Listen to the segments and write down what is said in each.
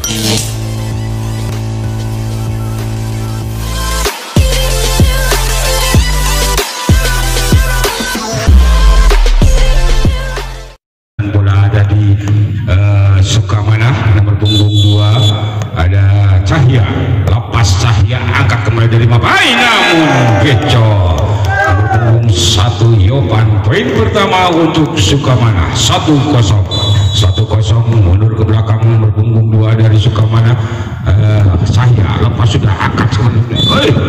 Bola ada di Sukamana, nomor punggung 2 ada Cahya, lepas Cahya angkat kembali dari Mapai, namun gecor. Nomor punggung 1 Yopan, poin pertama untuk Sukamana, 1-0 mundur ke belakang. Nomor punggung 2 dari Sukamana, Cahya lepas sudah angkat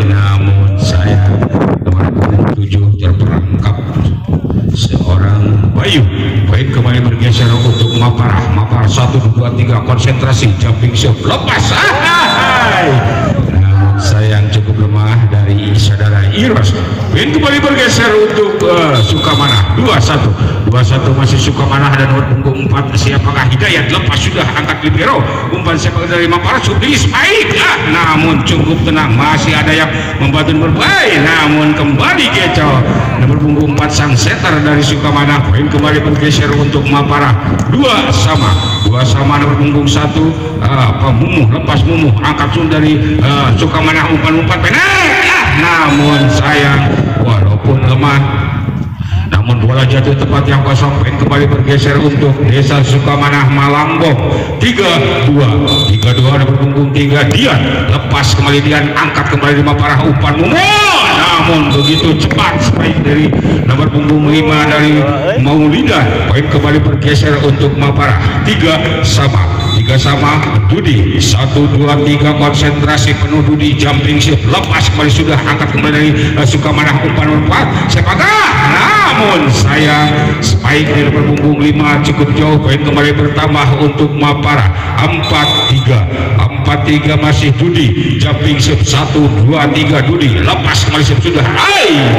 namun saya nomor punggung 7 terperangkap seorang Bayu. Poin kembali bergeser untuk Maparah. 1-2-3 konsentrasi, jumping shot lepas, namun sayang cukup lemah dari saudara Iros. Poin kembali bergeser untuk Sukamana, 2-1 masih Sukamana. Ada nomor punggung 4 siapakah Hidayat, lepas sudah angkat libero, umpan sepak dari Maparah sublis baik, namun cukup tenang, masih ada yang membantu berbaik, namun kembali gecor. Nomor punggung 4 sang setter dari Sukamana. Poin kembali bergeser untuk Maparah, 2-2 nomor punggung 1 Mumuh, lepas Mumuh angkat dari Sukamana, umpan pendek, namun sayang walaupun lemah, namun bola jatuh tepat yang kosong. Poin kembali bergeser untuk Desa Sukamana Malambo, 3-2 nomor punggung 3 Dian, lepas kembali Dian angkat kembali di Maparah, umpan Mumuh, namun begitu cepat spike dari nomor punggung 5 dari Maulida. Poin kembali bergeser untuk Maparah, 3-3 Dudi, 1-2-3 konsentrasi penuh Dudi, jumping shot lepas kembali sudah angkat kembali dari Sukamana, umpan 4 sepatah, namun sayang spike dari nomor punggung 5 cukup jauh. Poin kembali bertambah untuk Maparah, 4-3 masih Dudi, jumping shot 1-2-3 Dudi, lepas kembali sudah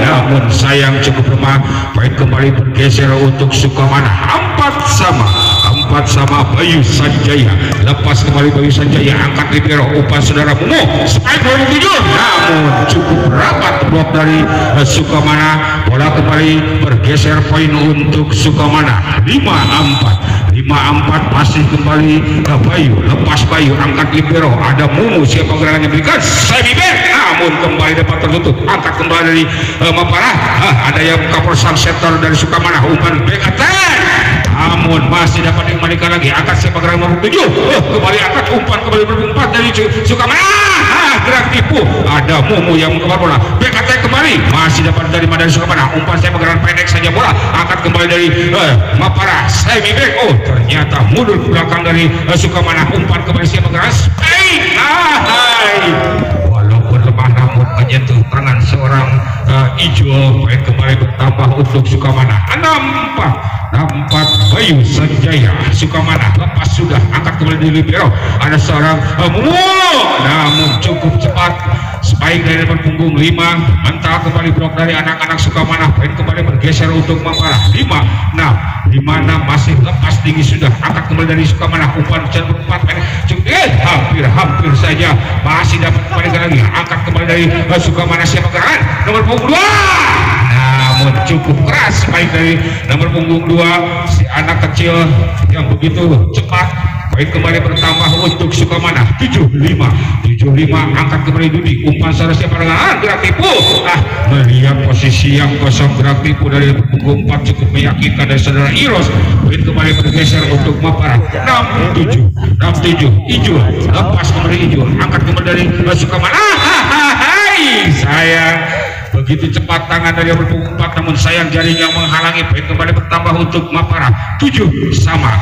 namun sayang cukup lemah. Poin kembali bergeser untuk Sukamana, 4-4 Bayu Sanjaya, lepas kembali Bayu Sanjaya angkat libero, umpan saudara Mumu, spike nomor 7, namun cukup rapat blok dari Sukamana. Bola kembali bergeser, poin untuk Sukamana, 5-4 masih kembali Bayu, lepas Bayu angkat libero, ada Mumu, siapa gerangannya berikan semi back, namun kembali dapat tertutup, angkat kembali dari Maparah, ada yang cover sang setter dari Sukamana, umpan back attack, namun masih dapat dikembalikan lagi, angkat siapa gerangan nomor 7, kembali angkat, umpan kembali berumpat dari Sukamana, gerak tipu, ada Mumu yang mengkemar bola, back attack kembali, masih dapat dari Sukamana, umpan siapa gerangan pendek saja bola, angkat kembali dari Maparah, semi back, ternyata mundur ke belakang dari Sukamana, umpan kembali siapa gerangan walaupun lemah namun menyentuh tangan seorang Ijo. Poin kembali bertambah untuk Sukamana, 6-4 Bayu Sanjaya. Sukamana lepas sudah angkat kembali di libero, ada seorang namun cukup cepat spike dari nomor punggung 5 mental kembali blok dari anak-anak Sukamana. Poin kembali bergeser untuk Maparah, 5-6 masih lepas tinggi sudah angkat kembali dari Sukamana, umpan jalur 4 hampir saja masih dapat kembalikan lagi, angkat kembali dari Sukamana siapa gerangan nomor punggung 2, namun cukup keras spike dari nomor punggung 2 si anak kecil yang begitu cepat. Poin kembali bertambah untuk Sukamana, 7-5 angkat kembali Dudi, umpan saudara siapa dengan gerak tipu, melihat posisi yang kosong, gerak tipu dari punggung 4 cukup meyakinkan dari saudara Iros. Poin kembali bergeser untuk Maparah, 6-7 Ijo, lepas kembali Ijo, angkat kembali dari Sukamana, sayang begitu cepat tangan dari nomor punggung 4, namun sayang jaringnya menghalangi. Poin kembali bertambah untuk Maparah, 7 sama,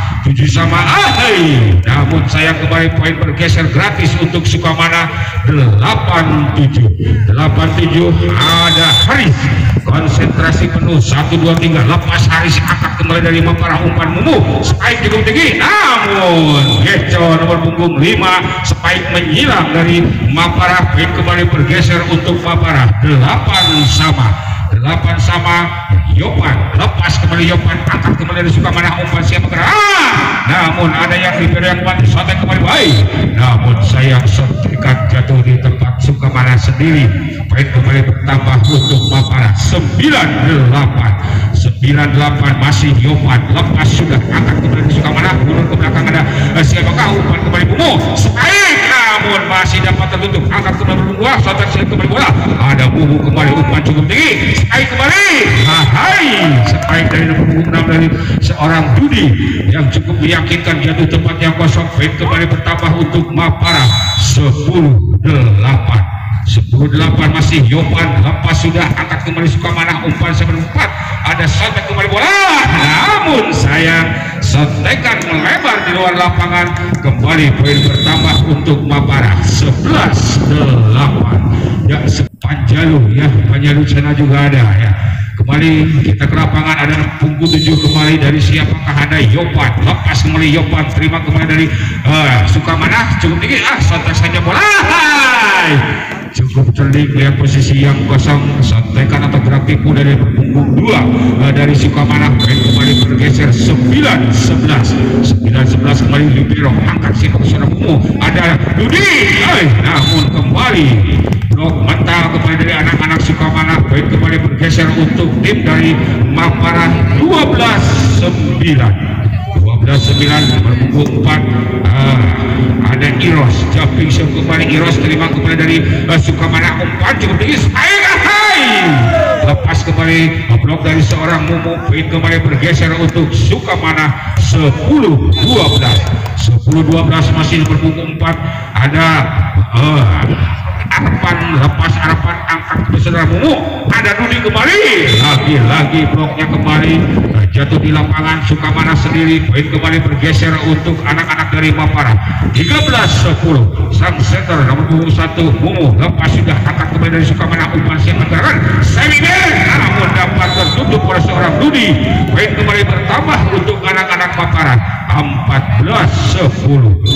namun sayang kembali poin bergeser gratis untuk Sukamana, 8-7 ada Haris, konsentrasi penuh, 1-2-3 lepas Haris angkat kembali dari Maparah, umpan Mumu, spike cukup tinggi, namun gecor nomor punggung 5, spike menyilang dari Maparah. Poin kembali bergeser untuk Maparah, 8 sama Yopan, lepas kembali Yopan angkat kembali dari Sukamana, umpan siapa gerak, namun ada yang libero yang bantu sotek kembali baik, namun sayang sotekan jatuh di tempat Sukamana sendiri. Poin kembali bertambah untuk Maparah, 9-8 masih Yopan, lepas sudah angkat kembali dari Sukamana, mundur ke belakang ada siapakah, umpan kembali Mumu, Mumu kembali umpan cukup tinggi, spike kembali, hai spike dari nomor punggung 6 dari seorang Dudi yang cukup meyakinkan, jatuh tempat yang kosong. Poin kembali bertambah untuk Mapara 10-8. 10-8 masih Yopan, lepas sudah, angkat kembali Sukamana, umpan 4, ada sontek kembali bola, namun sayang sontekan melebar di luar lapangan. Kembali poin bertambah untuk Mapara 11-8. Ya, Panjalu ya, Panjalu sana juga ada ya. Kembali kita ke lapangan, ada punggung 7 kembali dari siapakah, ada Yopan, lepas kembali Yopan, terima kembali dari Sukamana, cukup tinggi, sontek saja bola, cukup cerdik, lihat posisi yang kosong, sontekan atau gerak tipu dari punggung 2 dari Sukamana. Kembali bergeser 9-11 kembali libero, angkat siapa ke Mumu, ada Dudi, namun kembali blok mental kembali dari anak-anak Sukamana. Poin kembali bergeser untuk tim dari Mapara 12-9 berpunggung 4. Ada Iros, jumping shot kembali, Iros terima kembali dari Sukamana, umpan cukup tinggi, lepas kembali blok dari seorang Mumu. Poin kembali bergeser untuk Sukamana 10-12 masih berpunggung 4. Ada Arpan, lepas Arpan, angkat ke saudara Mumu, ada Dudi kembali, lagi bloknya kembali jatuh di lapangan Sukamana sendiri. Poin kembali bergeser untuk anak-anak dari Mapara 13-10. Sang center nomor punggung 1 Mumu, lepas sudah, angkat kembali dari Sukamana, umpan siap anggaran semi-band, namun dapat tertutup oleh seorang Dudi. Poin kembali bertambah untuk anak-anak Mapara 14-10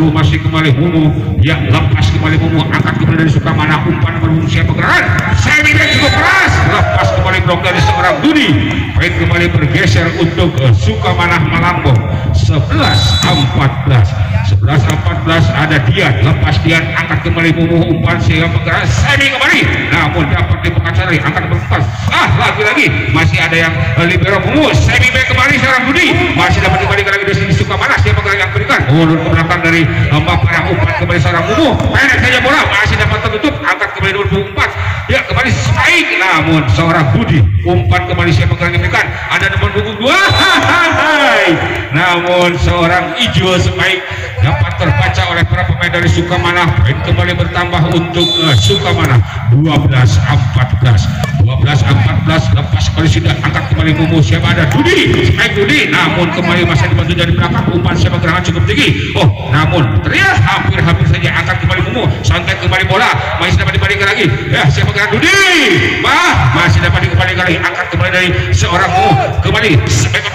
masih kembali Mumu ya, lepas kembali Mumu, angkat kembali dari Sukamana, umpan berhubung siap anggaran semi-band cukup keras, lepas kembali blok dari seorang Dudi. Poin kembali bergeser untuk Sukamana Malambong 11-14. Ada Dian, lepas Dian, angkat kembali Mumu, umpan siap anggaran semi kembali, namun dapat dipekacari, angkat berputar, lagi-lagi masih ada yang libero Mumu, semi back kembali seorang Dudi, masih dapat dibalikan lagi dari sini Sukamana, siapa yang berikan ulur ke belakang dari Mapara, umpan kembali seorang Mumu, pendek saja bola, masih dapat tertutup, angkat kembali 24 ya, kembali spike, namun seorang Budi, umpan kembali siapa yang diberikan, ada nomor punggung 2, namun seorang Ijo spike dapat terbaca oleh para pemain dari Sukamana. Poin kembali bertambah untuk Sukamana 12-14. Lepas kembali sudah, angkat kembali Mumu, siapa ada Dudi, spike Dudi, namun kembali masih dibantu dari belakang, umpan siapa gerangan cukup tinggi, namun terlihat hampir saja, angkat kembali Mumu, santai kembali bola, masih dapat dibalikan lagi ya, siapa gerangan Dudi, masih dapat dikembalikan lagi, angkat kembali dari seorang Mumu, kembali spike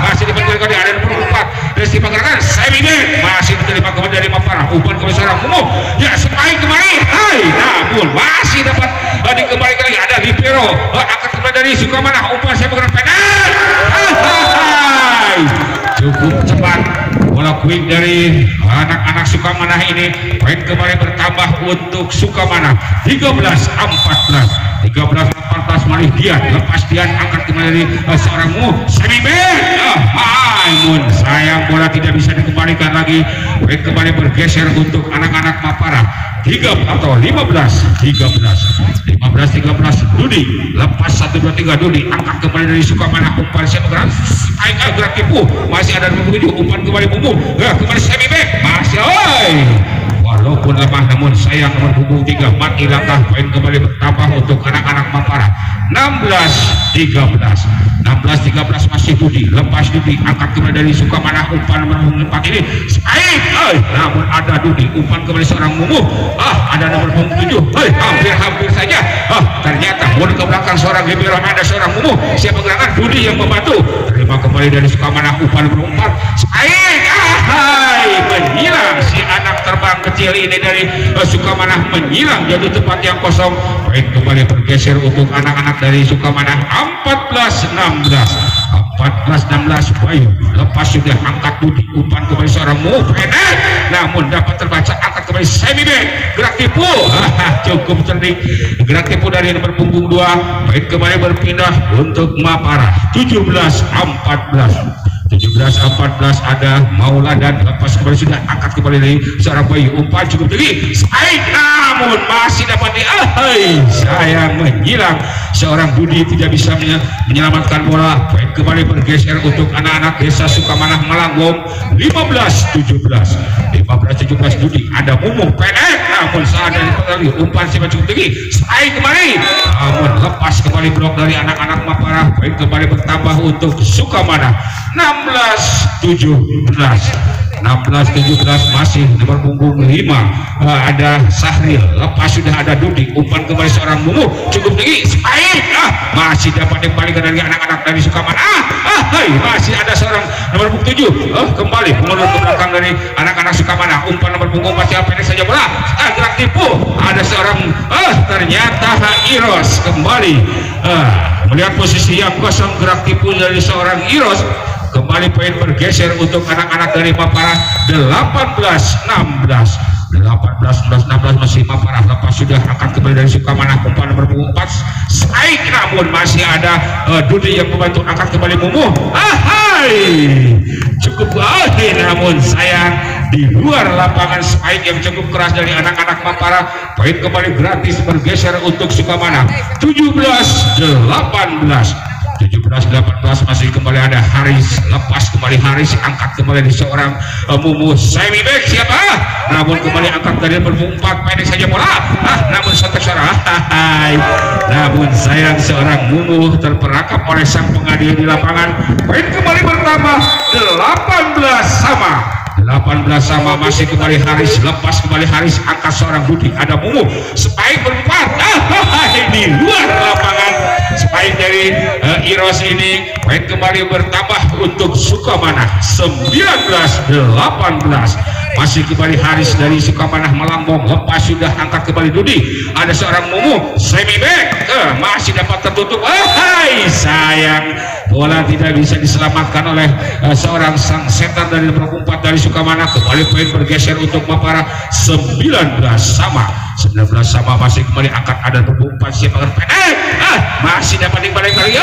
masih dibalikan lagi, ada nomor 4 dari siapa gerangan semi-back, masih diterima kembali dari Mapara, umpan kembali seorang Mumu ya, spike kembali, namun masih dapat dikembalikan lagi, ada libero, angkat kembali dari Sukamana, umpan siapa gerangan pendek, cukup cepat bola quick dari anak-anak Sukamana ini. Poin kembali bertambah untuk Sukamana 13-14 malih Dian, lepas Dian, angkat kembali dari seorang Mumu, semi-back, namun sayang bola tidak bisa dikembalikan lagi. Poin kembali bergeser untuk anak-anak Mapara 15-13 Dudi, lepas 1-2-3 Dudi, angkat kembali dari Sukamana, umpan siap gerak tipu, masih ada nomor 7, umpan kembali Mumu, kembali semi back, masih walaupun lemah namun sayang nomor punggung 3 mati langkah. Poin kembali bertambah untuk anak-anak Mapara 16-13 masih Dudi, lepas Dudi, angkat kembali dari Sukamana, umpan nomor 4 ini spike, namun ada Dudi, umpan kembali seorang Mumu, ada nomor 7, hampir saja, ternyata bola ke belakang seorang libero, ada seorang Mumu, siapa gerangan Dudi yang membantu, terima kembali dari Sukamana, umpan nomor 4 spike, menghilang si anak terbang kecil ini dari Sukamana, menghilang jatuh tempat yang kosong. Poin kembali bergeser untuk anak-anak dari Sukamana 14-16 Bayu, lepas sudah, angkat Budi, umpan kembali seorang Mumu pendek, namun dapat terbaca, angkat kembali semi back, gerak tipu, cukup cerdik, gerak tipu dari nomor punggung 2. Poin kembali berpindah untuk Mapara 17-14 17-14 ada Mauladan, lepas kembali sudah angkat kembali dari seorang Bayu, umpan cukup tinggi, spike namun masih dapat sayang menyilang seorang Budi, tidak bisa menyelamatkan bola. Baik kembali bergeser untuk anak-anak Desa Sukamanah Malangbong. 15-17 Budi, ada Mumu pendek namun saat dari kembali umpan cukup tinggi, spike kembali namun lepas kembali blok dari anak-anak Mapara. Baik kembali bertambah untuk Sukamanah. 16-17 masih nomor punggung 5 ada Sahril, lepas sudah ada Dudi, umpan kembali seorang Mumu cukup tinggi, spike masih dapat dikembalikan dari anak-anak dari Sukamanah. Masih ada seorang nomor punggung 7 kembali mundur ke belakang dari anak-anak Sukamanah, umpan nomor punggung masih pendek saja bola, gerak tipu ada seorang ternyata Iros kembali melihat posisi yang kosong, gerak tipu dari seorang Iros. Kembali poin bergeser untuk anak-anak dari Mapara. 18-16 masih Mapara, lepas sudah akan kembali dari Sukamanah, umpan nomor 4 strike namun masih ada Dudi yang membantu angkat kembali Mumu. Cukup namun sayang di luar lapangan, spike yang cukup keras dari anak-anak Mapara. Poin kembali gratis bergeser untuk Sukamanah. 17-18 masih kembali ada Haris, lepas kembali Haris, angkat kembali di seorang Mumu semi back siapa, namun kembali angkat dari berpunggung 4 pendek saja bola, namun satu suara namun sayang seorang Mumu terperangkap oleh sang pengadil di lapangan. Poin kembali bertambah 18 sama masih kembali Haris, lepas kembali Haris, angkat seorang Budi, ada Mumu, spike berempat di luar lapangan, spike dari Iros ini. Poin kembali bertambah untuk Sukamanah. 19-18 masih kembali Haris dari Sukamanah Malangbong, lepas sudah angkat kembali Dudi, ada seorang Mumu semi back masih dapat tertutup, sayang bola tidak bisa diselamatkan oleh seorang sang setter dari nomor 4 dari Sukamanah. Kembali poin bergeser untuk Mapara. 19 sama masih kembali angkat ada nomor 4 siapa pendek masih dapat dibalik lagi.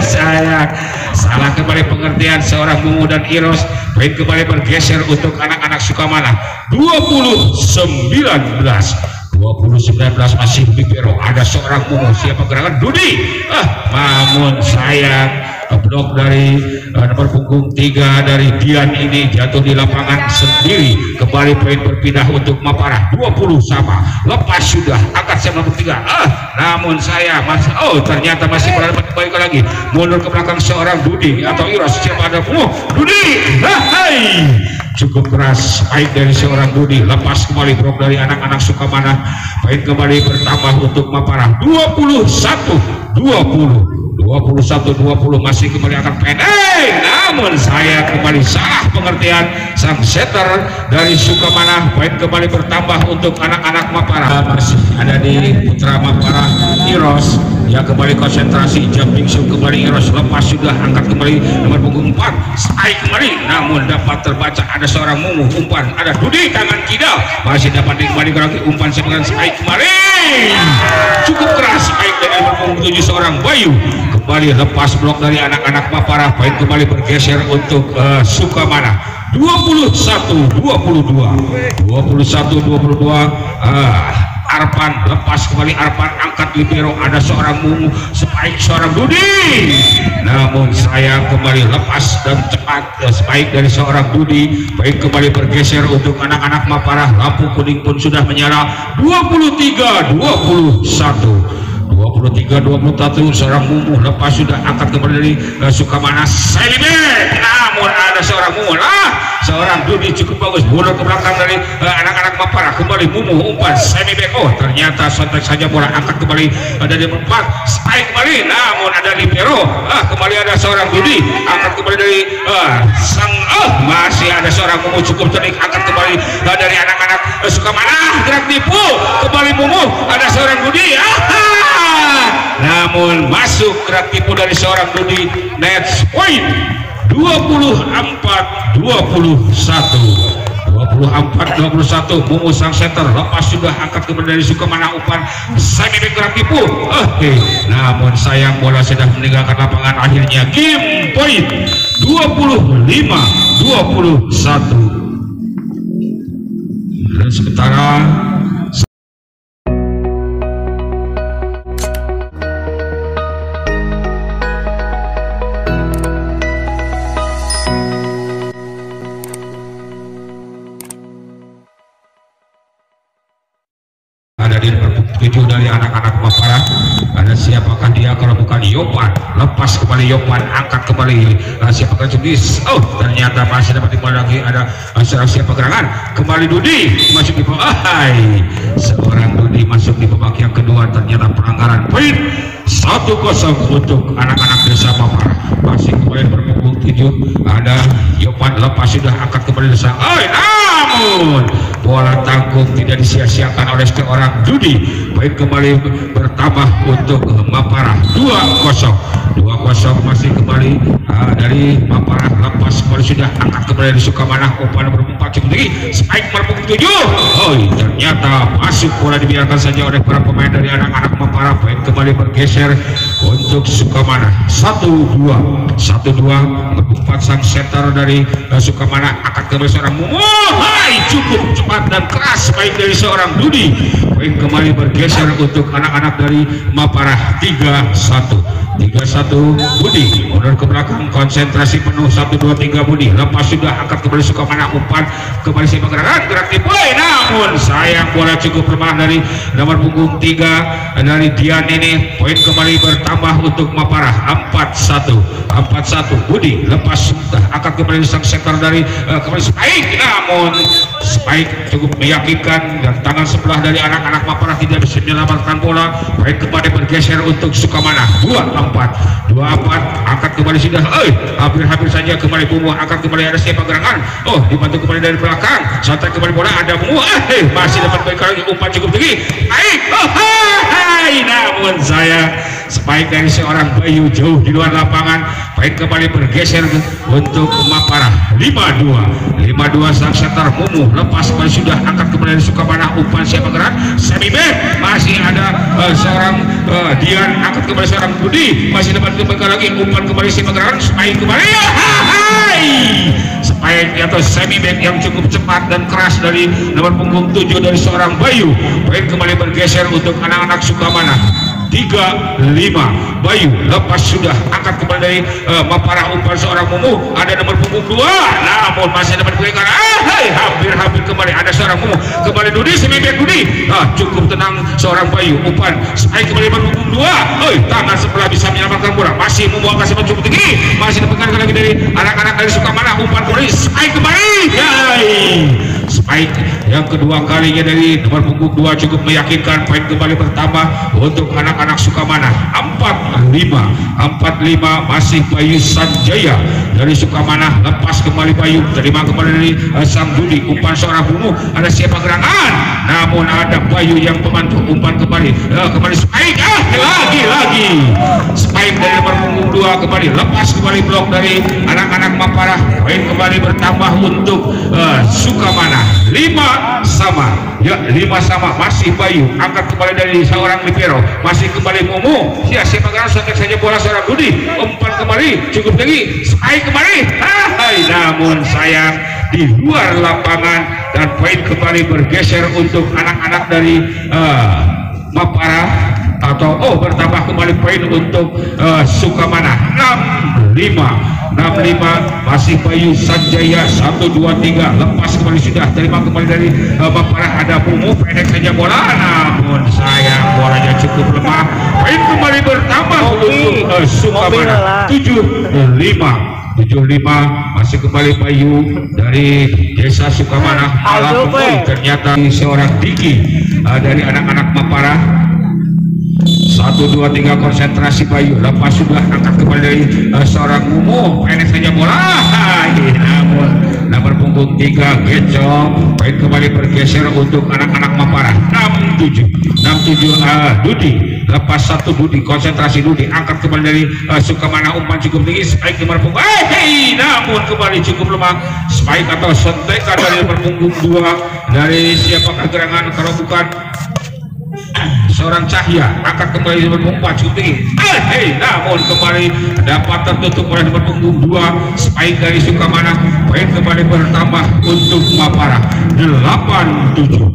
Sayang salah kembali pengertian seorang Mumu dan Iros. Poin kembali bergeser untuk anak-anak Sukamanah. 20-19 masih Bipero, ada seorang Mumu siapa gerangan Dudi, namun sayang blok dari nomor punggung 3 dari Dian ini jatuh di lapangan sendiri. Kembali poin berpindah untuk Mapara. 20 sama, lepas sudah angkat siap nomor 3 namun saya ternyata masih berada baik lagi, mundur ke belakang seorang Dudi atau Iros siapa ada Dudi, cukup keras baik dari seorang Dudi, lepas kembali blok dari anak-anak Sukamanah. Poin kembali bertambah untuk Mapara. 21-20 masih kembali akan pendek, namun saya kembali salah pengertian sang setter dari Sukamanah. Poin kembali bertambah untuk anak-anak Mapara. Masih ada di putra Mapara Iros yang kembali konsentrasi, jumping shoot kembali Iros, lepas sudah angkat kembali nomor punggung 4 strike kembali namun dapat terbaca ada seorang Mumu, umpan ada Dudi tangan kidal masih dapat dikembali lagi, umpan sebagai strike kembali cukup keras baik dari nomor punggung 7 seorang Bayu. Kembali lepas blok dari anak-anak Mapara. Poin kembali bergeser untuk Sukamanah. 21-22 Arpan, lepas kembali Arpan, angkat libero, ada seorang Mumu, spike seorang Dudi, namun sayang kembali lepas dan cepat spike dari seorang Dudi. Baik kembali bergeser untuk anak-anak Mapara. Lampu kuning pun sudah menyala. 23-21 seorang Mumu, lepas sudah angkat kembali dari Sukamanah Selibek, namun ada seorang Mumu seorang Dudi cukup bagus, mundur ke belakang dari anak-anak Mapara. Kembali Mumu, umpan semi back, ternyata sontak saja bola, angkat kembali dari 4 spike kembali, namun ada libero. Kembali ada seorang Dudi, angkat kembali dari masih ada seorang Mumu cukup cerdik, angkat kembali dari anak-anak Sukamanah, gerak tipu kembali Mumu, ada seorang Dudi, namun masuk gerak tipu dari seorang Dudi. Net point 24-21 24-21 Mumu sang setter lepas sudah angkat kembali dari Sukamana umpan semi back gerak tipu. Namun sayang bola sudah meninggalkan lapangan, akhirnya game point 25-21 dan sementara ada di nomor 7 dari anak-anak Mapara. Ada siapakah dia kalau bukan Yopan? Lepas kembali Yopan, angkat kembali. Siapakah jenis? Ternyata masih dapat dimulai lagi. Ada siapa gerangan? Kembali Dudi masuk di bawah. Seorang Dudi masuk di babak yang kedua. Ternyata pelanggaran. Poin 1-0 untuk anak-anak desa Mapara. Masih kembali berpunggung 7. Ada Yopan lepas sudah angkat kembali desa. Namun bola tanggung tidak disia-siakan oleh seorang Dudi. Baik kembali bertambah untuk Mapara 2-0 masih kembali dari Mapara. Lepas kembali sudah angkat kembali dari Sukamana, umpan nomor 4 cukup tinggi, spike berpunggung 7. Ternyata masuk, bola dibiarkan saja oleh para pemain dari anak-anak Mapara. Baik kembali bergeser untuk Sukamana 1-2 4 sang setter dari Sukamana, angkat kembali seorang Mumu. Cukup cepat dan keras baik dari seorang Dudi. Baik kembali bergeser untuk anak-anak dari Mapara 3-1 Budi mundur ke belakang, konsentrasi penuh 1-2-3 Budi. Lepas sudah angkat kembali Sukamana, umpan kembali si gerak tipu. Namun sayang bola cukup lemah dari nomor punggung 3 dari Dian ini. Poin kembali bertambah untuk Mapara 4-1 Budi. Lepas sudah angkat kembali sang setter dari kembali Spike. Namun Spike cukup meyakinkan dan tangan sebelah dari anak-anak Mapara tidak bisa menyelamatkan bola. Baik kembali bergeser untuk Sukamana 2-4 angkat kembali sudah. Hampir saja kembali Mumu, angkat kembali ada siapa gerangan. Dibantu kembali dari belakang, santai kembali bola, ada Mumu. Masih dapat baik lagi, umpan cukup tinggi. Namun saya spike dari seorang Bayu jauh di luar lapangan. Baik kembali bergeser untuk Mapara 5-2 sang setter Mumu. Lepas kembali sudah angkat kembali dari Sukamana, umpan siapa gerak semi back. Masih ada seorang Dian, angkat kembali seorang Budi, masih dapat kembali lagi, umpan kembali siapa gerak spike kembali. Spike atau semi back yang cukup cepat dan keras dari nomor punggung 7 dari seorang Bayu. Baik kembali bergeser untuk anak-anak Sukamana 3-5 Bayu. Lepas sudah angkat kembali dari Mapara, umpan seorang Mumu, ada nomor punggung 2. Namun masih dapat berikan. Hampir kembali ada seorang Mumu, kembali Dudi, semibek Dudi. Cukup tenang seorang Bayu, umpan spike kembali nomor punggung 2. Tangan sebelah bisa menyelamatkan bola. Masih Mumu angkat sebelah cukup tinggi, masih dapatkan lagi dari anak-anak dari Sukamana, umpan kembali spike kembali. Spike yang kedua kalinya dari nomor punggung 2 cukup meyakinkan. Poin kembali bertambah untuk anak-anak Sukamana 4-5 masih Bayu Sanjaya dari Sukamana. Lepas kembali Bayu, terima kembali dari sang Dudi, umpan seorang Mumu, ada siapa gerangan. Namun ada Bayu yang membantu, umpan kembali spike. Lagi spike dari nomor punggung 2 kembali. Lepas kembali blok dari anak-anak Mapara. Poin kembali bertambah untuk Sukamana 5-5 masih Bayu, angkat kembali dari seorang Libero, masih kembali Mumu. Siapa gerangan, sontek saja bola seorang Dudi, umpan kembali cukup tinggi, spike kembali. Namun sayang di luar lapangan dan poin kembali bergeser untuk anak-anak dari Mapara atau bertambah kembali poin untuk Sukamana 6-5 masih Bayu Sanjaya 1-2-3. Lepas kembali sudah terima kembali dari Mapara, ada Mumu, pendek saja bola. Namun sayang bolanya cukup lemah. Poin kembali bertambah untuk Sukamana 7-5 masih kembali Bayu dari desa Sukamana. Ternyata seorang Diki dari anak-anak Mapara. 1-2-3 konsentrasi Bayu. Lepas sudah angkat kembali dari seorang Mumu, pendek saja bola. Namun nomor punggung 3 Gecong. Poin kembali bergeser untuk anak-anak Mapara 6-7 Dudi. lepas satu Budi, konsentrasi Budi, angkat kembali dari Sukamana, umpan cukup tinggi, spike di nomor punggung, namun kembali cukup lemah, spike atau sentekan dari nomor punggung 2 dari siapakah gerangan kalau bukan seorang Cahya, angkat kembali nomor punggung 4 cukup tinggi, namun kembali dapat tertutup oleh nomor punggung 2, spike dari Sukamana, poin kembali bertambah untuk Mapara 8-7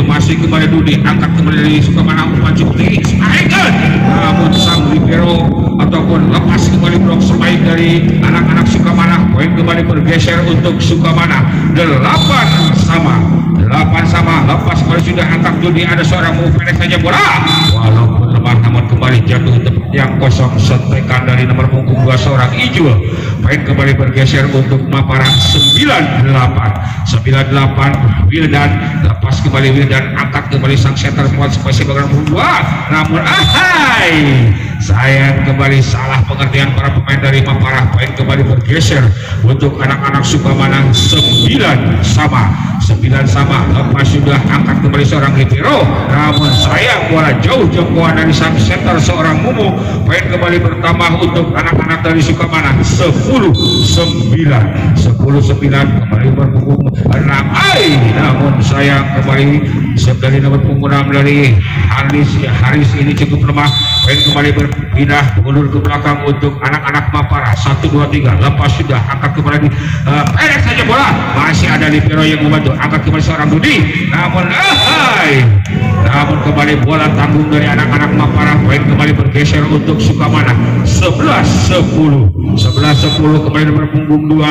masih kembali Dudi, angkat kembali dari Sukamana, umpan cukup tinggi, spike, namun sang libero ataupun lepas kembali blok spike dari anak-anak Sukamana, poin kembali bergeser untuk Sukamana 8 sama, lepas kembali sudah angkat Dudi, ada seorang mau pendek saja bola, walaupun lemah namun kembali jatuh tempat yang kosong, sentekan dari nomor punggung 2 seorang Ijul, poin kembali bergeser untuk Mapara 9-8 Wildan, lepas kembali Wildan, angkat kembali sang center kuat spesial bagian punggung 2, namun sayang kembali salah pengertian para pemain dari Mapara, poin kembali bergeser untuk anak-anak Sukamana 9 sama, lepas sudah angkat kembali seorang libero, namun sayang bola jauh jangkauan dari sang center seorang Mumu, poin kembali bertambah untuk anak-anak dari Sukamana 10-9 kembali berpunggung 6, namun sayang kembali dari nomor punggung 6 dari Haris ini cukup lemah, poin kembali berpindah mundur ke belakang untuk anak-anak Mapara 1-2-3, lepas sudah angkat kembali pendek saja bola, masih ada libero yang membantu, angkat kembali seorang Budi, namun kembali bola tanggung dari anak-anak Mapara, poin kembali bergeser untuk Sukamana 11-10 kembali nomor punggung 2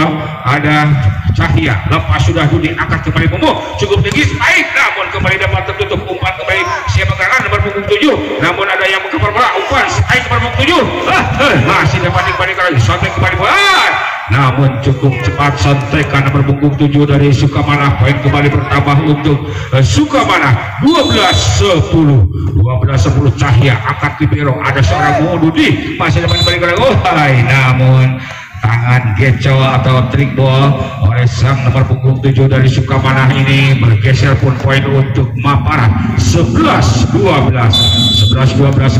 ada Cahya, lepas sudah Dudi, angkat kembali Mumu cukup tinggi, baik, namun kembali dapat tertutup, umpan kembali siapa gerangan nomor punggung 7, namun ada yang mengkepar bola, umpan baik nomor punggung 7, masih dapat dikembalikan lagi, sampai kembali bola, namun cukup cepat sentekan nomor punggung 7 dari Sukamana, poin kembali bertambah untuk Sukamana 12-10 Cahya, angkat libero, ada seorang Dudi, masih dapat dikembalikan lagi, namun tangan geco atau trick ball oleh sang nomor punggung 7 dari Sukamana ini bergeser pun poin untuk Mapara 11-12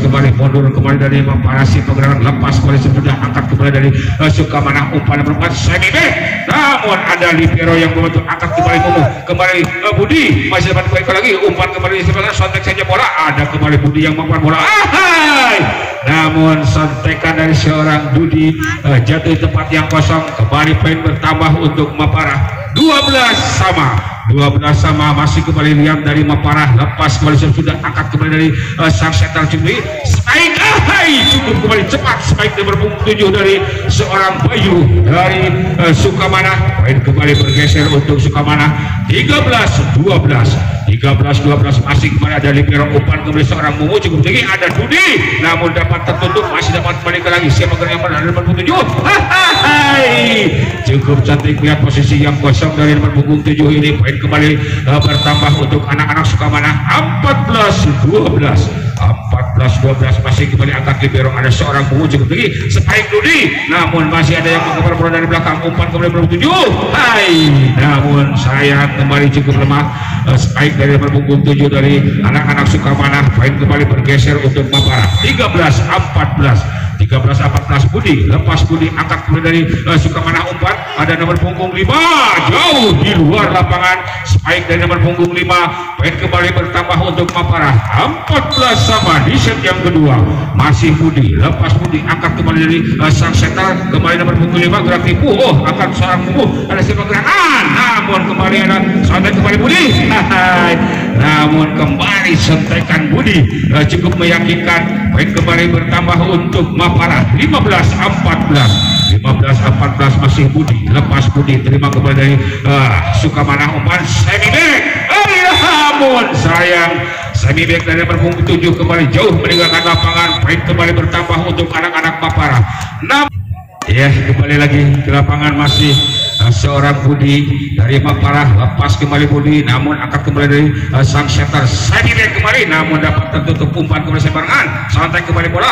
kembali mundur kembali dari Mapara, si pergerakan lepas kembali sudah angkat kembali dari Sukamana, umpan nomor 4 semi back, namun ada libero yang membantu, angkat kembali Mumu, kembali Budi, masih dapat kembali lagi, umpan kembali sebenarnya sontek saja bola, ada kembali Budi yang mempan bola, namun sontekan dari seorang Dudi jatuh tempat yang kosong, kembali poin bertambah untuk Mapara 12 sama, masih kembali lihat dari Mapara, lepas kembali sudah angkat kembali dari sang setter Cipri, spike cukup kembali cepat, spike nomor punggung 7 dari seorang Bayu dari Sukamana, poin kembali bergeser untuk Sukamana 13-12 masih kembali ada libero, umpan kembali seorang Mumu cukup tinggi, ada Dudi, namun dapat tertutup, masih dapat kembali lagi siapa yang berada nomor punggung 7, cukup cantik lihat posisi yang kosong dari nomor punggung 7 ini, poin kembali bertambah untuk anak-anak Sukamana 14-12 masih kembali angkat libero, ada seorang Mumu cukup tinggi, spike Dudi, namun masih ada yang mengkepar bola dari belakang, umpan kembali nomor 7, namun sayang kembali cukup lemah, spike dari nomor punggung 7 dari anak-anak Sukamana, poin kembali bergeser untuk Mapara 13-14 Budi, lepas Budi angkat kembali dari Sukamana, umpan ada nomor punggung 5 jauh di luar lapangan, spike dari nomor punggung 5, poin kembali bertambah untuk Mapara 14 sama di set yang kedua, masih Budi, lepas Budi angkat kembali dari sang setter, kembali nomor punggung 5 gerak tipu, angkat seorang Mumu, ada siapa gerakan, namun kembali ada sampai kembali Budi, namun kembali sentekan Budi cukup meyakinkan, poin kembali bertambah untuk Mapara 15-14 masih Budi, lepas Budi terima kembali dari Sukamana, umpan semi back, namun sayang semi back dari nomor punggung 7 kembali jauh meninggalkan lapangan, poin kembali bertambah untuk anak-anak Mapara 6. Kembali lagi ke lapangan masih seorang Budi dari Mapara, lepas kembali Budi, namun angkat kembali dari sang setter semi back kembali, namun dapat tertutup, umpan kembali sembarangan, santai kembali bola,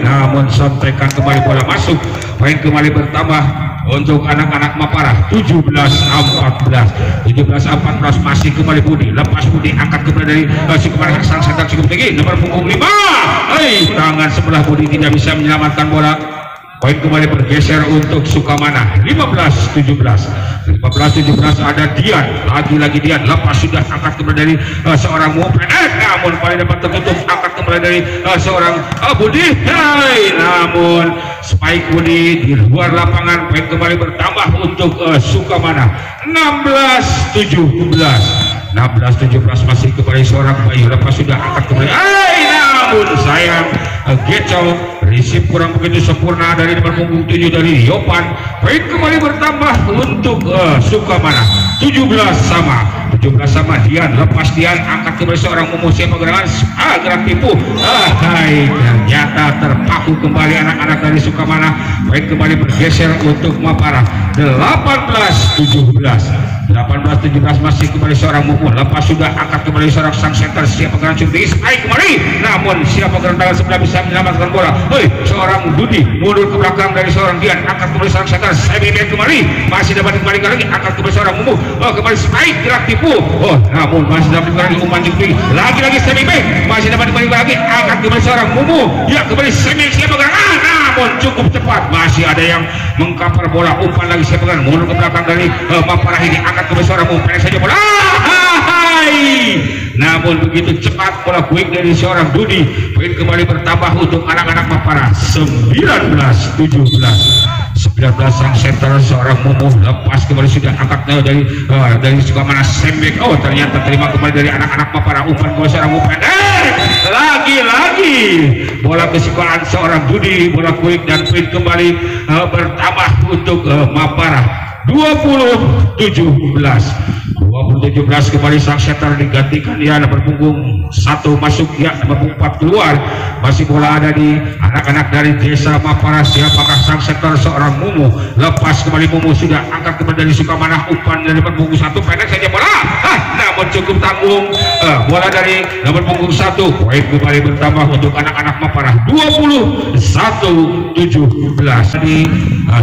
namun santekan kembali bola masuk, poin kembali bertambah untuk anak-anak Maparah 17-14 masih kembali Budi, lepas Budi angkat kembali dari Sukamana, sang setter cukup tinggi nomor punggung 5, tangan sebelah Budi tidak bisa menyelamatkan bola. Poin kembali bergeser untuk Sukamana 15-17 ada Dian, lagi-lagi Dian lepas sudah angkat kembali dari seorang Mupren, namun paling dapat tertutup angkat kembali dari seorang Budi, namun spike Budi di luar lapangan. Poin kembali bertambah untuk Sukamana 16-17 masih kembali seorang Bayu, lepas sudah angkat kembali, namun sayang Gecol receive kurang begitu sempurna dari nomor punggung 7 dari Yopan. Poin kembali bertambah untuk Sukamana 17 sama Dian, lepas Dian angkat kembali seorang Mumu, siapa gerangan gerak tipu, ternyata terpaku kembali anak-anak dari Sukamana. Poin kembali bergeser untuk Maparah 18-17 masih kembali seorang Mumu, lepas sudah angkat kembali seorang sang center, siapa gerangan tinggi kembali, namun siapa gerangan tangan sebelah bisa menyelamatkan bola. Seorang Budi mundur ke belakang dari seorang Dian, angkat kembali seorang center, semi back kembali, masih dapat dikembalikan lagi, angkat kembali seorang Mumu, kembali spike gerak tipu, namun masih dapat dikembalikan lagi umpan jumpi, lagi semi back, masih dapat dikembalikan lagi, angkat kembali seorang Mumu, ya kembali semi siapa gerangan, namun cukup cepat, masih ada yang mengcover bola, umpan lagi siapa gerangan mundur ke belakang dari Maparah ini, angkat kembali seorang Mumu, pendek saja bola, namun begitu cepat bola quick dari seorang Dudi. Poin kembali bertambah untuk anak-anak Maparah 19-17 sang center seorang Mumu, lepas kembali sudah angkat dari Sukamana sembek, ternyata terima kembali dari anak-anak Maparah, umpan kembali seorang Mumu, lagi-lagi bola kesukaan seorang Dudi, bola quick, dan poin kembali bertambah untuk Maparah 20-17 kembali sang setter digantikan ya nomor punggung 1 masuk ya nomor punggung 4 keluar, masih bola ada di anak-anak dari desa Maparah, siapakah sang setter seorang Mumu, lepas kembali Mumu sudah angkat kembali dari Sukamana, umpan dari nomor punggung 1 pendek saja bola, namun cukup tanggung bola dari nomor punggung 1. Poin kembali bertambah untuk anak-anak Maparah 21-17 di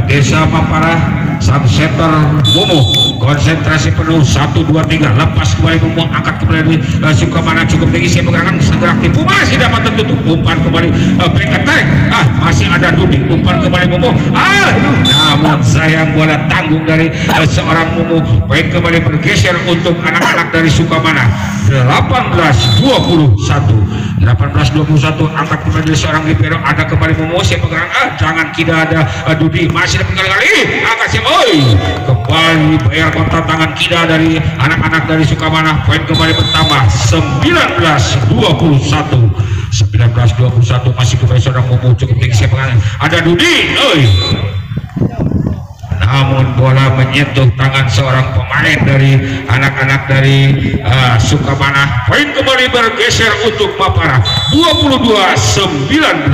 desa Maparah. Sang setter Mumu konsentrasi penuh 1, 2, 3, lepas kembali Mumu, angkat kembali dari Sukamana cukup tinggi, siapa gerangan segera tipu, masih dapat tertutup, umpan kembali back attack, masih ada Dudi, umpan kembali Mumu, namun sayang bola tanggung dari seorang Mumu. Poin kembali bergeser untuk anak-anak dari Sukamana 18-21 angkat kembali dari seorang libero, ada kembali Mumu, siapa gerangan jangan kida ada Dudi, masih dapat kali angkat siapa, kembali bayar kontak tangan kida dari anak-anak dari Sukamana. Poin kembali bertambah 19-21 masih kembali seorang Mumu, cukup tinggi siapa gerangan ada Dudi, namun bola menyentuh tangan seorang pemain dari anak-anak dari Sukamana. Poin kembali bergeser untuk Maparah 22-19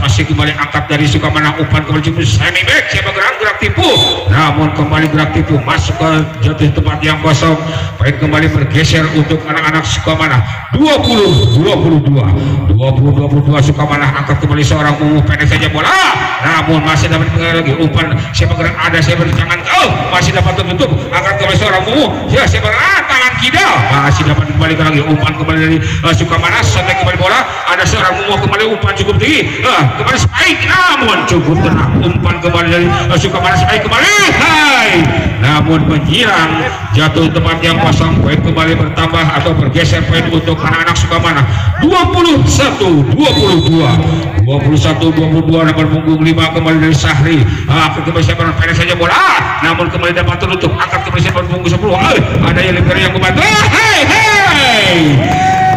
masih kembali angkat dari Sukamana, umpan kembali jemput semi back, siapa gerak tipu, namun kembali gerak tipu masuk ke jatuh tempat yang kosong. Poin kembali bergeser untuk anak-anak Sukamana 20-22 Sukamana, angkat kembali seorang Mumu, pendek saja bola, namun masih dapat lagi umpan, siapa gerak ada siapa di tangan, masih dapat tertutup, angkat kembali seorang Mumu, ya siapa tangan kidal, masih dapat dikembalikan lagi, umpan kembali dari Sukamana, sampai kembali bola, ada seorang Mumu kembali, umpan cukup tinggi, kembali spike, namun cukup tenang, umpan kembali dari Sukamana, spike kembali, namun menyerang jatuh tempat yang kosong. Poin kembali bertambah atau bergeser poin untuk anak-anak Sukamana 21-22 nomor punggung 5 kembali dari Sahri, kembali siapa pendek saja bola, namun kembali dapat tertutup, angkat kembali siapa punggung 10, ada yang lebih yang membantu,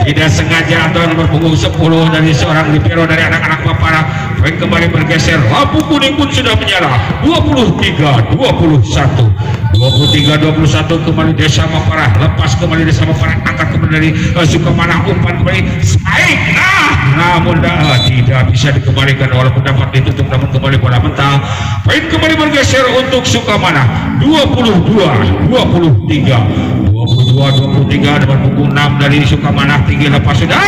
tidak sengaja atau nomor punggung 10 dari seorang libero dari anak-anak Maparah. Poin kembali bergeser, lampu kuning pun sudah menyala 23-21 kembali desa Maparah, lepas kembali desa Maparah, angkat kembali dari Sukamana, umpan kembali spike, namun tidak bisa dikembalikan walaupun dapat ditutup, namun kembali bola mental. Poin kembali bergeser untuk Sukamana 22-23 nomor punggung 6 dari Sukamana, tinggi lepas sudah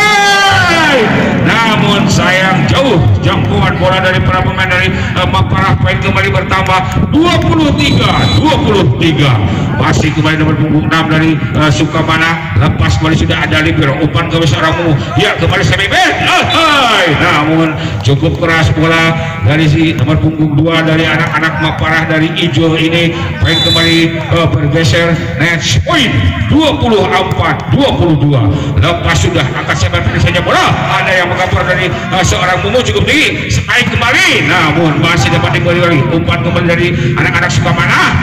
namun sayang jauh jangkauan bola dari para pemain dari Maparah. Poin kembali bertambah 23 masih kembali nomor punggung 6 dari Sukamana. Lepas kembali sudah ada libero, umpan ke seorangmu ya kembali semi bed, namun cukup keras bola dari si nomor punggung 2 dari anak-anak Maparah dari Ijo ini. Poin kembali bergeser, match point 24-22. Lepas sudah angkat sebar saja bola, ada yang mengapar dari seorang Mumu cukup tinggi, spike kembali, namun masih dapat dikembali lagi, umpan kembali dari anak-anak Sukamana.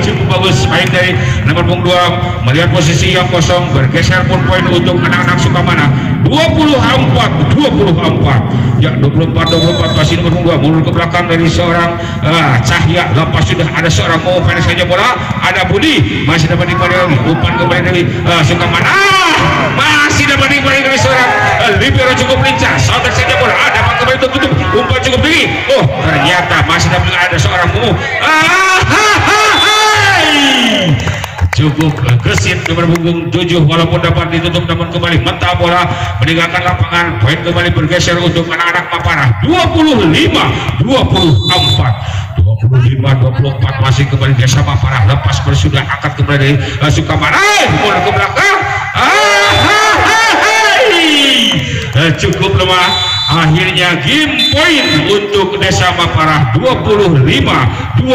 Cukup bagus spike dari nomor punggung 2. Melihat posisi yang kosong, bergeser pun poin untuk anak-anak Sukamana 24-24 ya, 24-24 masih nomor punggung 2 mundur ke belakang dari seorang Cahya. Lepas sudah ada seorang mau pendek saja bola, ada Budi, masih dapat dikembali lagi, umpan kembali dari Sukamana, masih dapat dikembali dari seorang libero cukup lincah, sobek saja bola, dapat kembali tutup, umpan cukup tinggi, ternyata masih dapat ada seorang mau cukup gesit nomor punggung 7, walaupun dapat ditutup namun kembali mentah bola meninggalkan lapangan. Poin kembali bergeser untuk anak-anak Maparah 25-24 masih kembali desa Maparah. Lepas sudah angkat kembali dari Sukamana, bola ke belakang, cukup lemah. Akhirnya game point untuk desa Maparah 26-24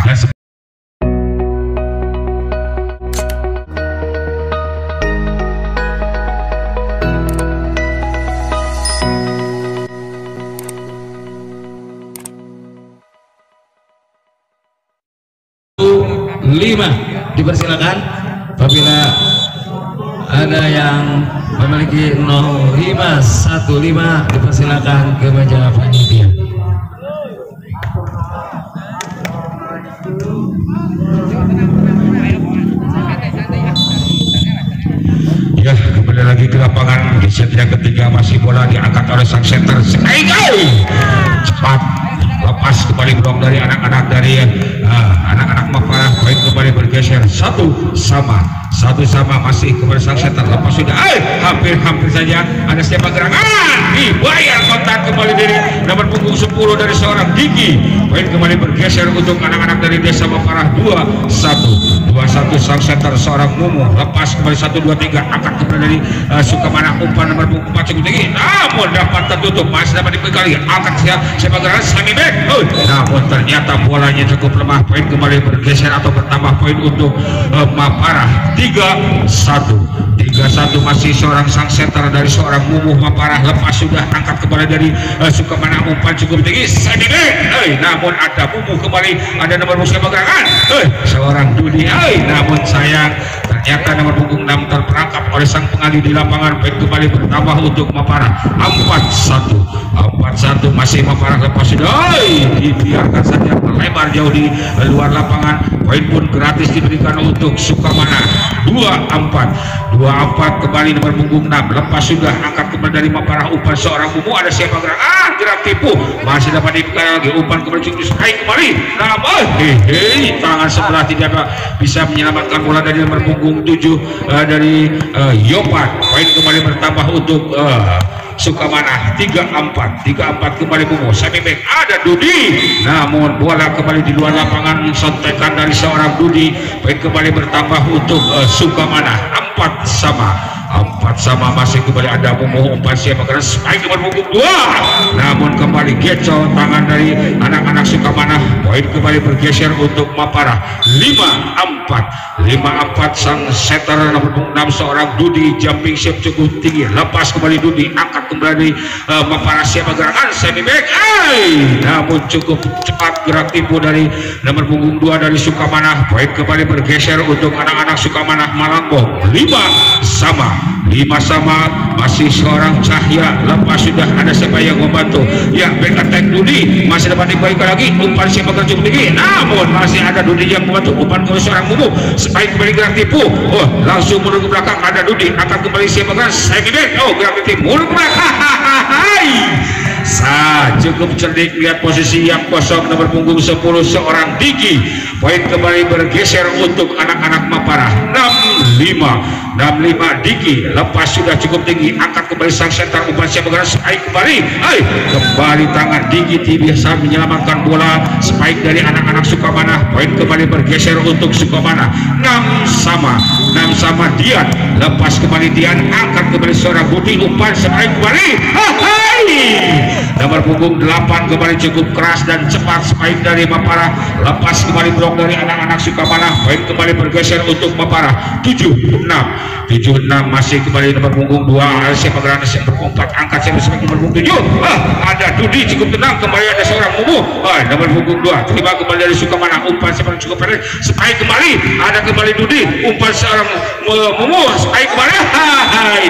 dan dipersilakan apabila ada yang memiliki 0515 dipersilakan ke meja panitia. Ya, kembali lagi ke lapangan di set yang ketiga, masih bola diangkat oleh sang center sekali cepat, lepas kembali blok dari anak-anak dari anak-anak Maparah. Poin kembali bergeser satu sama masih kembali sang center. Lepas sudah hampir saja ada siapa gerangan, dibayar kontak kembali dari nomor punggung 10 dari seorang Diki. Poin kembali bergeser untuk anak-anak dari desa Maparah 21 sang center seorang Mumu. Lepas kembali 1-2-3 angkat kembali dari Sukamana, umpan nomor punggung 4 cukup tinggi, namun dapat tertutup, masih dapat dipegali, angkat siapa gerangan semi back, namun ternyata bolanya cukup lemah. Poin kembali bergeser atau bertambah poin untuk Maparah 3-1 masih seorang sang center dari seorang Mumu Maparah. Lepas sudah angkat kembali dari Sukamana, umpan cukup tinggi semi back, namun ada Mumu kembali, ada nomor siapa gerangan seorang Dudi, namun sayang ternyata nomor punggung 6 terperangkap oleh sang pengali di lapangan. Poin kembali bertambah untuk Maparah 4-1 masih Maparah. Lepas sudah dibiarkan saja melebar jauh di luar lapangan. Poin pun gratis diberikan untuk Sukamana 24 kembali nomor punggung 6. Lepas sudah angkat kembali dari Maparah, umpan seorang Mumu, ada siapa gerak tipu, masih dapat dibuka lagi, umpan kembali cukup kembali, namun tangan sebelah tidak bisa menyelamatkan bola dari nomor punggung 7 dari Yopan. Poin kembali bertambah untuk Sukamana 3-4 kembali Mumu semi back, ada Dudi, namun bola kembali di luar lapangan, sontekan dari seorang Dudi. Poin kembali bertambah untuk Sukamana 4 sama masih kembali ada Mumu, umpan siapa karena spike nomor punggung 2, namun kembali gecol tangan dari anak-anak Sukamana. Poin kembali bergeser untuk Maparah 5-4 sang setter nomor punggung 6 seorang Dudi, jumping shot cukup tinggi. Lepas kembali Dudi, angkat kembali Maparah siapa gerakan semi back, namun cukup cepat gerak tipu dari nomor punggung 2 dari Sukamana. Poin kembali bergeser untuk anak-anak Sukamana Malangkong 5 sama masih seorang Cahya. Lepas sudah ada siapa yang membantu, ya back attack Dudi, masih dapat dibaikkan lagi, umpan siapa cukup tinggi, namun masih ada Dudi yang membantu, umpan ke seorang Mumu, spike kembali gerak tipu, langsung mundur ke belakang, ada Dudi, akan kembali siapa kan semi back, gerak tipu mundur ke belakang. Cukup cerdik, lihat posisi yang kosong nomor punggung 10 seorang Diki. Poin kembali bergeser untuk anak-anak Maparah 6-5 65 Diki lepas sudah cukup tinggi, angkat kembali sang center, umpan siap bergerak, spike kembali, kembali tangan Diki bisa menyelamatkan bola, spike dari anak-anak Sukamana, poin kembali bergeser untuk Sukamana. 6 sama Dian, lepas kembali Dian, angkat kembali seorang Budi, umpan spike kembali, nomor punggung 8 kembali cukup keras dan cepat, spike dari Mapara, lepas kembali blok dari anak-anak Sukamana, poin kembali bergeser untuk Mapara. 7-6 masih kembali nomor punggung 2 siapa gerak nomor 4, angkat siapa sebagai nomor punggung 7, ada Dudi cukup tenang, kembali ada seorang Mumu, nomor punggung 2 terima kembali dari Sukamana, umpan siapa cukup pendek, spike kembali, ada kembali Dudi, umpan seorang Mumu, spike kembali,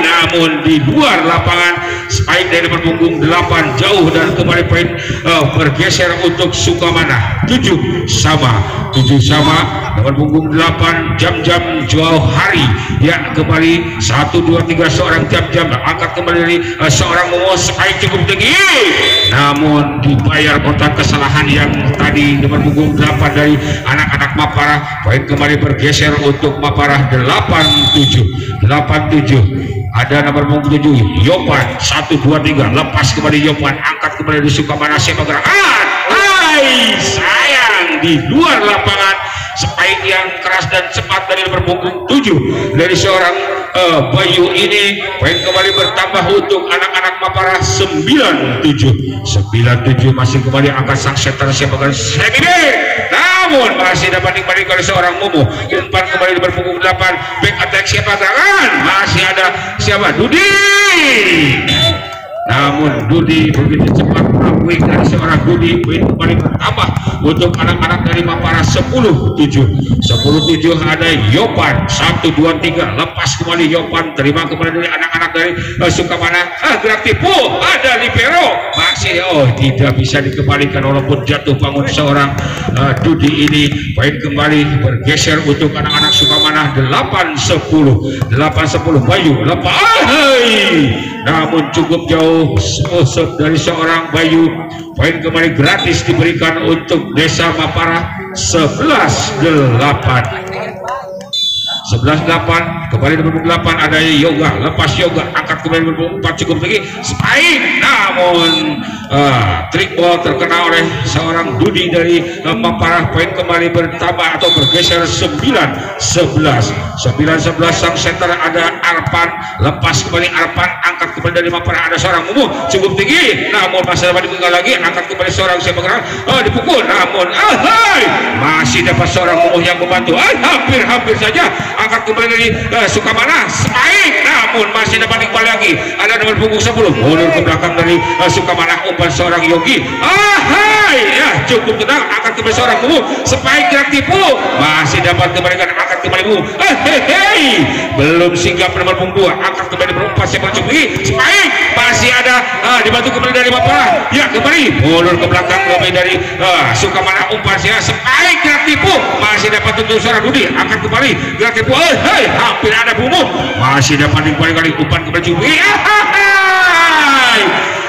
namun di luar lapangan, spike dari nomor punggung 8 jauh dan kembali poin bergeser untuk Sukamana. 7 sama nomor punggung 8 jam-jam jauh hari, ya kembali 1 2 3 seorang jam-jam, angkat kembali dari seorang Momo, spike cukup tinggi, namun dibayar kotak kesalahan yang tadi nomor punggung 8 dari anak-anak Mapara, poin kembali bergeser untuk Mapara. 8-7 ada nomor punggung 7 Yopan, 1 2 3 lepas kembali Yopan, angkat kembali di Sukamana, siapa gerakan, sayang di luar lapangan, spike yang keras dan cepat dari nomor punggung 7 dari seorang Bayu ini, poin kembali bertambah untuk anak-anak Mapara. 9-7 masih kembali angkat sang setter siapa kan Segide, namun masih dapat dikembali oleh seorang Mumu, umpan kembali nomor punggung 8, back attack siapa gerangan, masih ada siapa Dudi, namun Dudi begitu cepat mengakui dari seorang Dudi, poin kembali bertambah untuk anak-anak dari Mapara. 10-7 ada Yopan, 1 2 3 lepas kembali Yopan, terima kembali dari anak-anak dari Sukamana, gerak tipu, ada libero, masih tidak bisa dikembalikan walaupun jatuh bangun seorang Dudi ini, poin kembali bergeser untuk anak-anak Sukamana. 8-10 Bayu lepas, namun cukup jauh dari seorang Bayu, poin kembali gratis diberikan untuk Desa Mapara. 11-8 kembali nomor 8 ada Yoga, lepas Yoga, angkat kembali nomor 4 cukup tinggi, spike, namun trik ball terkena oleh seorang Dudi dari Mapara, poin kembali bertambah atau bergeser. 9-11 sang center ada Arpan, lepas kembali Arpan, angkat kembali dari Mapara, ada seorang Mumu cukup tinggi, namun masih dapat dipegang lagi, angkat kembali seorang siapa gerak, dipukul, namun masih dapat seorang Mumu yang membantu, hampir saja, angkat kembali dari Sukamana, spike, namun masih dapat dikembali lagi, ada nomor punggung 10 mundur ke belakang dari Sukamana, umpan seorang Yogi, ya cukup tenang, angkat kembali seorang Mumu, spike gerak tipu, masih dapat kembalikan, angkat kembali Mumu, belum singgah nomor punggung 2, angkat kembali nomor 4 siapa cukup tinggi, spike, masih ada dibantu kembali dari Bapak, ya kembali mundur ke belakang lebih dari Sukamana, umpan siapa, spike gerak tipu, masih dapat tutup seorang Dudi, angkat kembali gerak tipu, hampir ada Mumu, masih dapat dikembali umpan kembali cukup tinggi,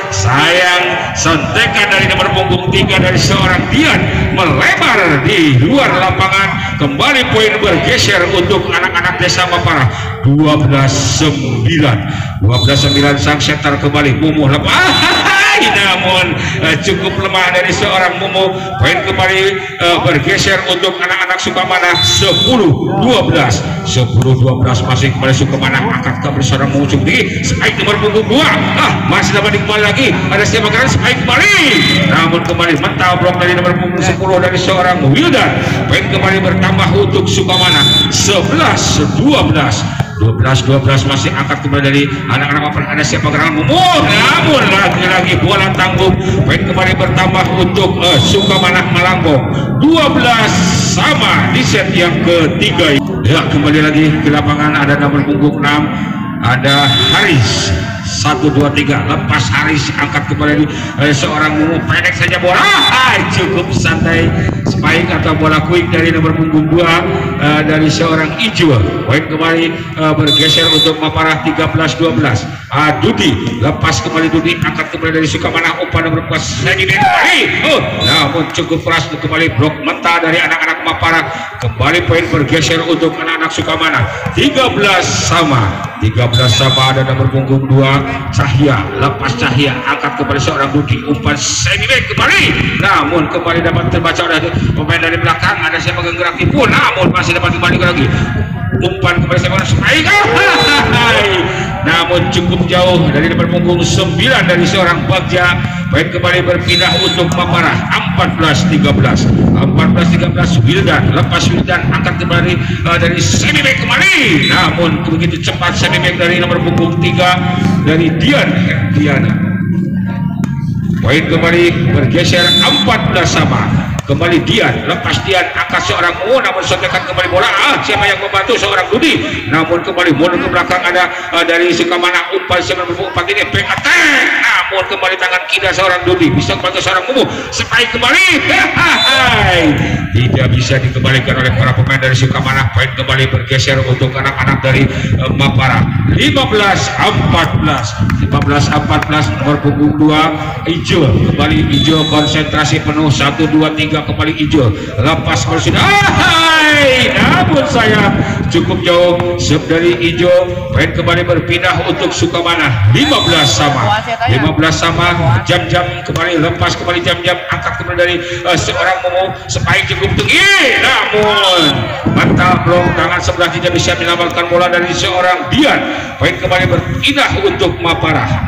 sayang sentekan dari nomor punggung 3 dari seorang Dian melebar di luar lapangan, kembali poin bergeser untuk anak-anak Desa Mapara. 12-9 sang setter kembali Mumu lepas, namun cukup lemah dari seorang Mumu, poin kembali bergeser untuk anak-anak Sukamana. 10-12 masih kembali Sukamana, angkat kembali seorang Mumu cukup tinggi, spike nomor punggung 2, masih dapat dikembali lagi, ada siapa gerak, spike kembali, namun kembali mental blok dari nomor punggung 10 dari seorang Wildan, poin kembali bertambah untuk Sukamana. 11-12 masih angkat kembali dari anak-anak Mapara, ada siapa gerangan Mumu, namun lagi-lagi bola tanggung, poin kembali bertambah untuk Sukamana Melambung. 12 sama di set yang ketiga. Ya kembali lagi ke lapangan, ada nomor punggung 6 ada Haris, 1 2 3 lepas Haris, angkat kembali seorang Mumu, pendek saja bola, cukup santai, spike atau bola quick dari nomor punggung 2 dari seorang Ijo, poin kembali bergeser untuk Mapara. 13-12 Dudi, lepas kembali Dudi, angkat kembali dari Sukamana, umpan nomor 4 lagi kembali, namun cukup keras kembali blok mentah dari anak-anak Mapara. Mapara. Kembali poin bergeser untuk anak-anak Sukamana. 13 sama. 13 sama, ada nomor punggung 2 Cahya, lepas Cahya angkat kepada seorang Dudi, umpan semi-back kembali, namun kembali dapat terbaca oleh pemain dari belakang. Ada siapa menggerak pun, namun masih dapat kembali lagi, umpan kembali seorang Spike, namun cukup jauh dari nomor punggung 9 dari seorang Bagja. Poin kembali berpindah untuk Mapara. 14-13 Wildan, lepas Wildan angkat kembali dari semi-back kembali, namun begitu cepat semi-back dari nomor punggung 3 dari Diana. Poin kembali bergeser 14 sama. Kembali Dian, lepas Dian angkat seorang namun sontekan kembali bola. Siapa yang membantu? Seorang Dudi, namun kembali mundur ke belakang. Ada dari Sukamana, umpan 94 ini back attack, namun kembali tangan kiri seorang Dudi, bisa kembali seorang Mumu, Spike kembali, tidak bisa dikembalikan oleh para pemain dari Sukamana. Poin kembali bergeser untuk anak-anak dari Mapara. 15-14 nomor punggung 2 Ijo, kembali Ijo konsentrasi penuh, 1, 2, 3 kembali Ijo, lepas kembali sudah, namun saya cukup jauh sub dari Ijo. Poin kembali berpindah untuk Sukamana. 15 sama. Jam-jam kembali, lepas kembali jam-jam, angkat kembali dari seorang Momo, Spike cukup tinggi, namun mata blok tangan sebelah tidak bisa menyelamatkan bola dari seorang Dian. Poin kembali berpindah untuk Mapara.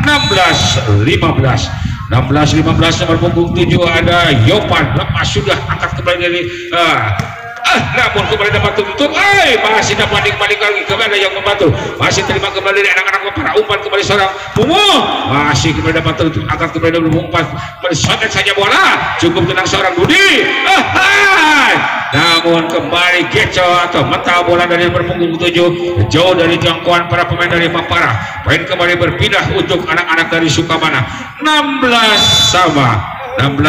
16-15 nomor punggung 7 ada Yopan, lepas sudah angkat kembali dari namun kembali dapat tutup, masih dapat dikembali lagi, kembali ada yang membantu, masih terima kembali dari anak-anak Mapara, umpan kembali seorang Mumu, masih kembali dapat tutup, angkat kembali dari umpan, merisotkan saja bola, cukup tenang seorang Budi, namun kembali geco atau mentah bola dari nomor punggung 7, jauh dari jangkauan para pemain dari Mapara. Poin kembali berpindah untuk anak-anak dari Sukamana. 16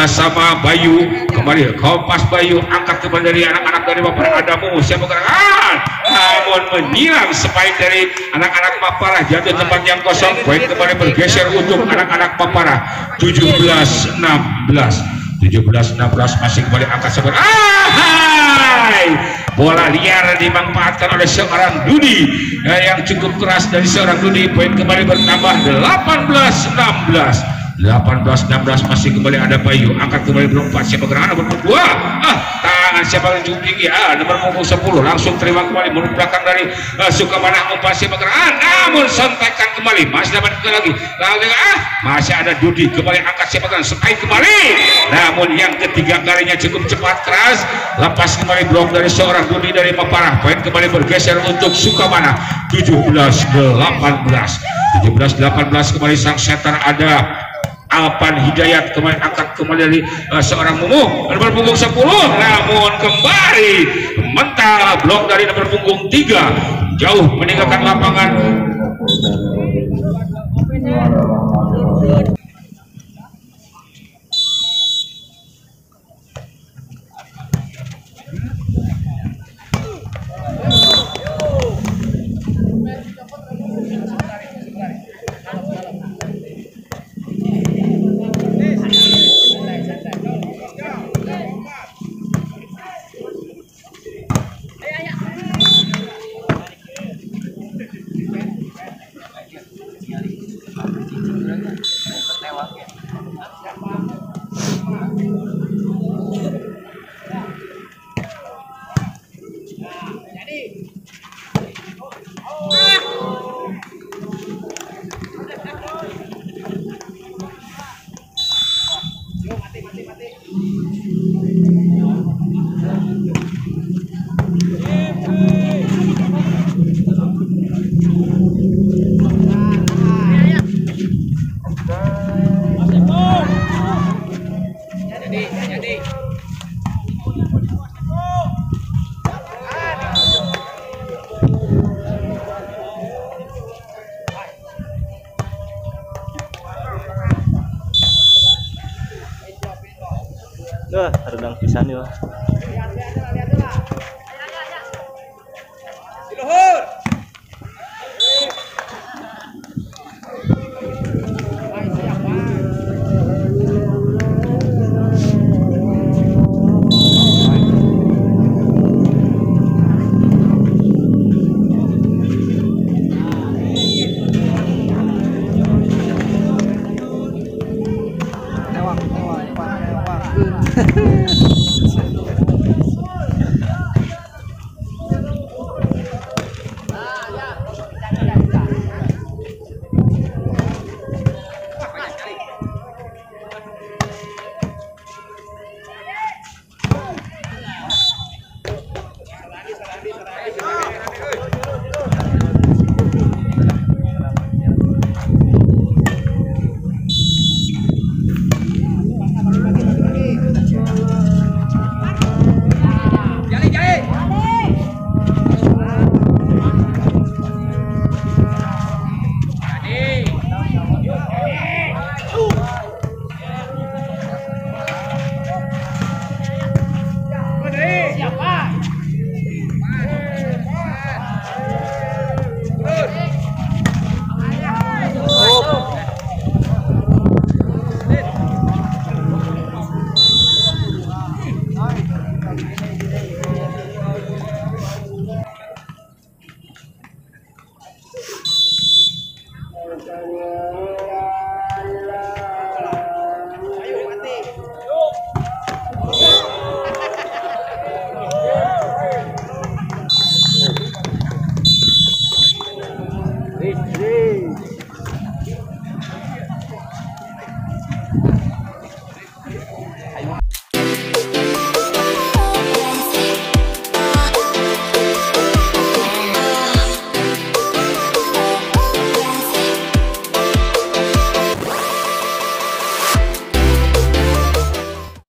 sama Bayu, kembali Kompas Bayu angkat kembali dari anak-anak dari Mapara. Adamu siapa gerakan, namun menyiram Spike dari anak-anak Mapara, jatuh tempat yang kosong. Poin kembali bergeser untuk anak-anak Mapara. 17-16 masih kembali angkat sebar, bola liar dimanfaatkan oleh seorang Dudi yang cukup keras dari seorang Dudi. Poin kembali bertambah 18-16 masih kembali ada Bayu, angkat kembali berempat, siapa gerangan nomor 2, tangan siapa yang cukup tinggi, nomor punggung 10 langsung terima kembali mundur belakang dari Sukamana, umpan siapa gerangan, namun sontekan kembali, masih dapat lagi, lalu masih ada Dudi, kembali angkat siapa gerangan, Spike kembali, namun yang ketiga kalinya cukup cepat keras, lepas kembali blok dari seorang Dudi dari Mapara. Poin kembali bergeser untuk Sukamana. 17-18 kembali sang setter ada Alpan Hidayat, kembali angkat kembali dari seorang Mumu, nomor punggung 10, namun kembali mental blok dari nomor punggung 3, jauh meninggalkan lapangan. Rendang pisan ya.